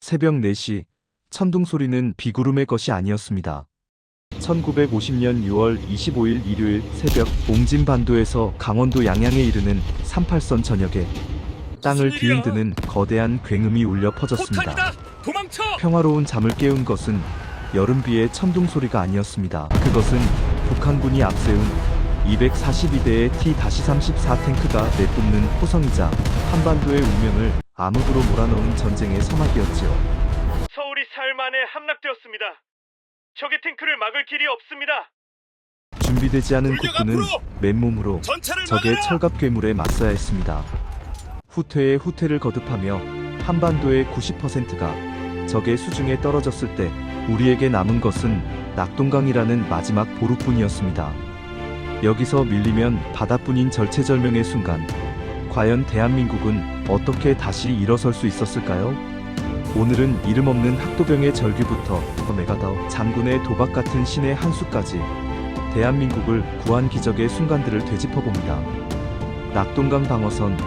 새벽 4시, 천둥 소리는 비구름의 것이 아니었습니다. 1950년 6월 25일 일요일 새벽 옹진반도에서 강원도 양양에 이르는 38선 전역에 땅을 뒤흔드는 거대한 굉음이 울려 퍼졌습니다. 도망쳐! 평화로운 잠을 깨운 것은 여름비의 천둥 소리가 아니었습니다. 그것은 북한군이 앞세운 242대의 T-34 탱크가 내뿜는 호성이자 한반도의 운명을 암흑으로 몰아넣은 전쟁의 서막이었지요. 서울이 사흘 만에 함락되었습니다. 적의 탱크를 막을 길이 없습니다. 준비되지 않은 돌격 국군은 앞으로! 맨몸으로 전차를 적의 막아라! 철갑 괴물에 맞서야 했습니다. 후퇴에 후퇴를 거듭하며 한반도의 90%가 적의 수중에 떨어졌을 때 우리에게 남은 것은 낙동강이라는 마지막 보루뿐이었습니다. 여기서 밀리면 바다뿐인 절체절명의 순간, 과연 대한민국은 어떻게 다시 일어설 수 있었을까요? 오늘은 이름 없는 학도병의 절규부터 메가더 장군의 도박 같은 신의 한 수까지 대한민국을 구한 기적의 순간들을 되짚어봅니다. 낙동강 방어선,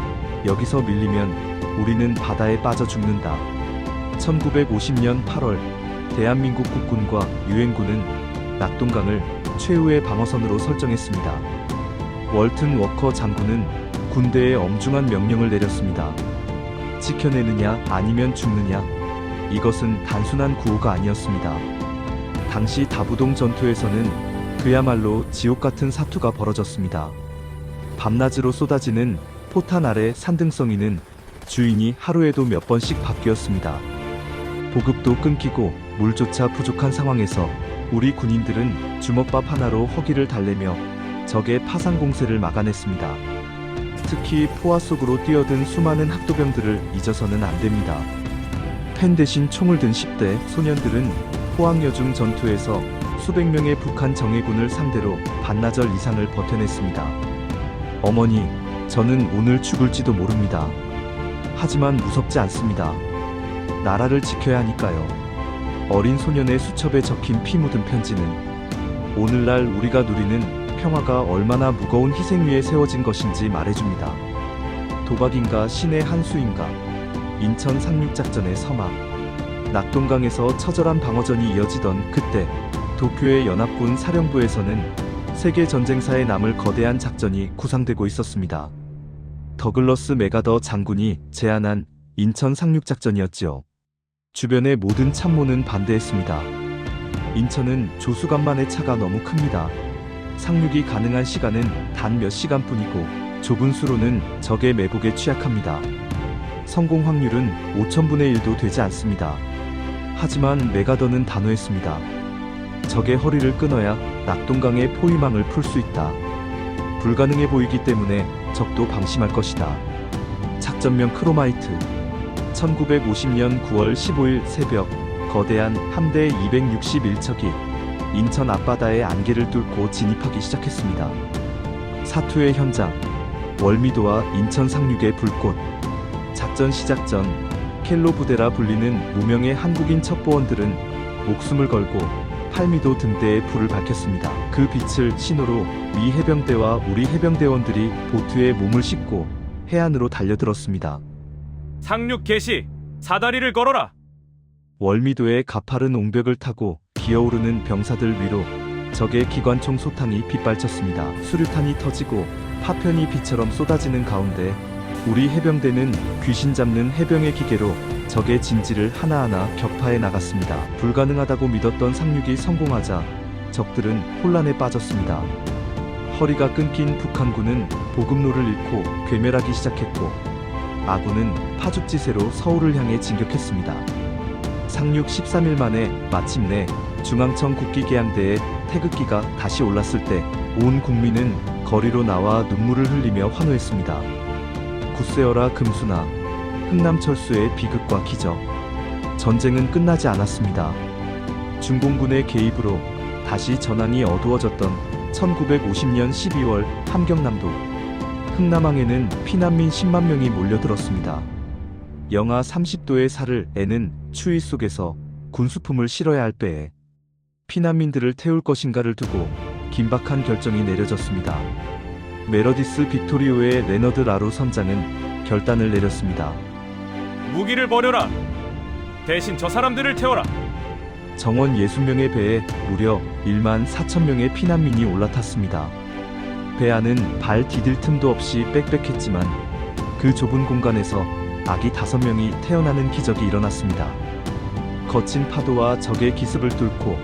여기서 밀리면 우리는 바다에 빠져 죽는다. 1950년 8월 대한민국 국군과 유엔군은 낙동강을 최후의 방어선으로 설정했습니다. 월튼 워커 장군은 군대에 엄중한 명령을 내렸습니다. 지켜내느냐 아니면 죽느냐, 이것은 단순한 구호가 아니었습니다. 당시 다부동 전투에서는 그야말로 지옥같은 사투가 벌어졌습니다. 밤낮으로 쏟아지는 포탄 아래 산등성이는 주인이 하루에도 몇 번씩 바뀌었습니다. 보급도 끊기고 물조차 부족한 상황에서 우리 군인들은 주먹밥 하나로 허기를 달래며 적의 파상 공세를 막아냈습니다. 특히 포화 속으로 뛰어든 수많은 학도병들을 잊어서는 안 됩니다. 펜 대신 총을 든 10대 소년들은 포항여중 전투에서 수백 명의 북한 정예군을 상대로 반나절 이상을 버텨냈습니다. 어머니, 저는 오늘 죽을지도 모릅니다. 하지만 무섭지 않습니다. 나라를 지켜야 하니까요. 어린 소년의 수첩에 적힌 피 묻은 편지는 오늘날 우리가 누리는 평화가 얼마나 무거운 희생 위에 세워진 것인지 말해줍니다. 도박인가 신의 한 수인가, 인천 상륙작전의 서막, 낙동강에서 처절한 방어전이 이어지던 그때 도쿄의 연합군 사령부에서는 세계 전쟁사에 남을 거대한 작전이 구상되고 있었습니다. 더글러스 메가더 장군이 제안한 인천 상륙작전이었지요. 주변의 모든 참모는 반대했습니다. 인천은 조수간만의 차가 너무 큽니다. 상륙이 가능한 시간은 단 몇 시간뿐이고 좁은 수로는 적의 매복에 취약합니다. 성공 확률은 5000분의 1도 되지 않습니다. 하지만 메가더는 단호했습니다. 적의 허리를 끊어야 낙동강의 포위망을 풀 수 있다. 불가능해 보이기 때문에 적도 방심할 것이다. 작전명 크로마이트. 1950년 9월 15일 새벽 거대한 함대 261척이 인천 앞바다의 안개를 뚫고 진입하기 시작했습니다. 사투의 현장, 월미도와 인천 상륙의 불꽃. 작전 시작 전 켈로 부대라 불리는 무명의 한국인 첩보원들은 목숨을 걸고 팔미도 등대에 불을 밝혔습니다. 그 빛을 신호로 미 해병대와 우리 해병대원들이 보트에 몸을 싣고 해안으로 달려들었습니다. 상륙 개시! 사다리를 걸어라! 월미도의 가파른 옹벽을 타고 기어오르는 병사들 위로 적의 기관총 소탄이 빗발쳤습니다. 수류탄이 터지고 파편이 비처럼 쏟아지는 가운데 우리 해병대는 귀신 잡는 해병의 기계로 적의 진지를 하나하나 격파해 나갔습니다. 불가능하다고 믿었던 상륙이 성공하자 적들은 혼란에 빠졌습니다. 허리가 끊긴 북한군은 보급로를 잃고 괴멸하기 시작했고 아군은 파죽지세로 서울을 향해 진격했습니다. 상륙 13일 만에 마침내 중앙청 국기계양대에 태극기가 다시 올랐을 때 온 국민은 거리로 나와 눈물을 흘리며 환호했습니다. 굳세어라 금수나, 흥남철수의 비극과 기적. 전쟁은 끝나지 않았습니다. 중공군의 개입으로 다시 전황이 어두워졌던 1950년 12월 함경남도 흥남항에는 피난민 10만 명이 몰려들었습니다. 영하 30도의 살을 애는 추위 속에서 군수품을 실어야 할 때에 피난민들을 태울 것인가를 두고 긴박한 결정이 내려졌습니다. 메러디스 빅토리오의 레너드 라루 선장은 결단을 내렸습니다. 무기를 버려라! 대신 저 사람들을 태워라. 정원 60명의 배에 무려 1만 4천 명의 피난민이 올라탔습니다. 배 안은 발 디딜 틈도 없이 빽빽했지만 그 좁은 공간에서 아기 5명이 태어나는 기적이 일어났습니다. 거친 파도와 적의 기습을 뚫고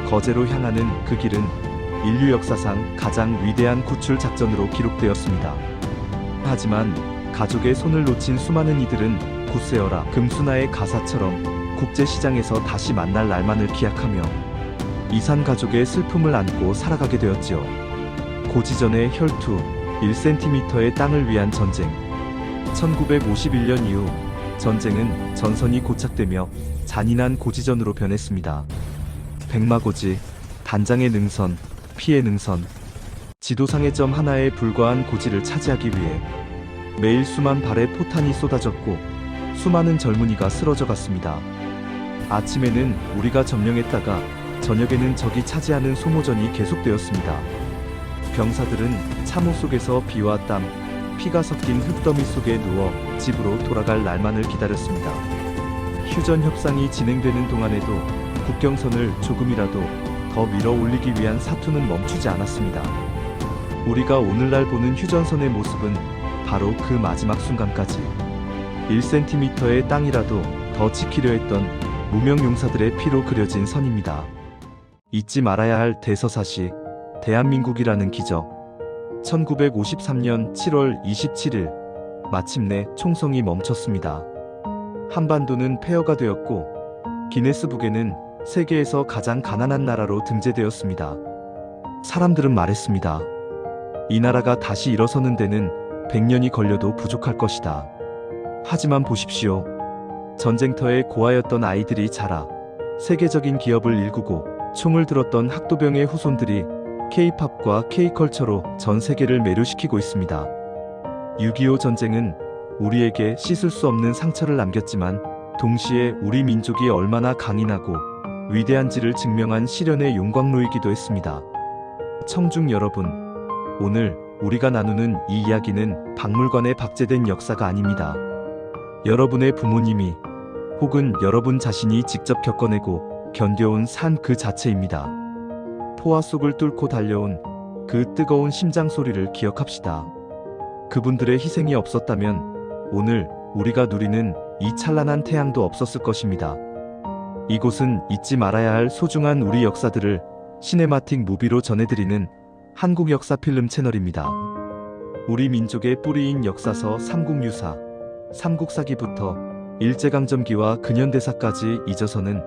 거제로 향하는 그 길은 인류 역사상 가장 위대한 구출 작전으로 기록되었습니다. 하지만 가족의 손을 놓친 수많은 이들은 굳세어라 금수나의 가사처럼 국제시장에서 다시 만날 날만을 기약하며 이산 가족의 슬픔을 안고 살아가게 되었지요. 고지전의 혈투, 1cm의 땅을 위한 전쟁. 1951년 이후 전쟁은 전선이 고착되며 잔인한 고지전으로 변했습니다. 백마고지, 단장의 능선, 피의 능선. 지도상의 점 하나에 불과한 고지를 차지하기 위해 매일 수만 발의 포탄이 쏟아졌고 수많은 젊은이가 쓰러져 갔습니다. 아침에는 우리가 점령했다가 저녁에는 적이 차지하는 소모전이 계속되었습니다. 병사들은 참호 속에서 비와 땀, 피가 섞인 흙더미 속에 누워 집으로 돌아갈 날만을 기다렸습니다. 휴전 협상이 진행되는 동안에도 국경선을 조금이라도 더 밀어 올리기 위한 사투는 멈추지 않았습니다. 우리가 오늘날 보는 휴전선의 모습은 바로 그 마지막 순간까지 1cm의 땅이라도 더 지키려 했던 무명 용사들의 피로 그려진 선입니다. 잊지 말아야 할 대서사시, 대한민국이라는 기적. 1953년 7월 27일, 마침내 총성이 멈췄습니다. 한반도는 폐허가 되었고, 기네스북에는 세계에서 가장 가난한 나라로 등재되었습니다. 사람들은 말했습니다. 이 나라가 다시 일어서는 데는 100년이 걸려도 부족할 것이다. 하지만 보십시오. 전쟁터에 고아였던 아이들이 자라 세계적인 기업을 일구고 총을 들었던 학도병의 후손들이 K-팝과 K-컬처로 전 세계를 매료시키고 있습니다. 6.25 전쟁은 우리에게 씻을 수 없는 상처를 남겼지만 동시에 우리 민족이 얼마나 강인하고 위대한지를 증명한 실현의 용광로이기도 했습니다. 청중 여러분, 오늘 우리가 나누는 이 이야기는 박물관에 박제된 역사가 아닙니다. 여러분의 부모님이 혹은 여러분 자신이 직접 겪어내고 견뎌온 삶 그 자체입니다. 포화 속을 뚫고 달려온 그 뜨거운 심장 소리를 기억합시다. 그분들의 희생이 없었다면 오늘 우리가 누리는 이 찬란한 태양도 없었을 것입니다. 이곳은 잊지 말아야 할 소중한 우리 역사들을 시네마틱 무비로 전해드리는 한국 역사 필름 채널입니다. 우리 민족의 뿌리인 역사서 삼국유사, 삼국사기부터 일제강점기와 근현대사까지 잊어서는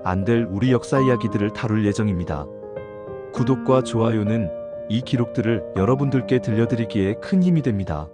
안 될 우리 역사 이야기들을 다룰 예정입니다. 구독과 좋아요는 이 기록들을 여러분들께 들려드리기에 큰 힘이 됩니다.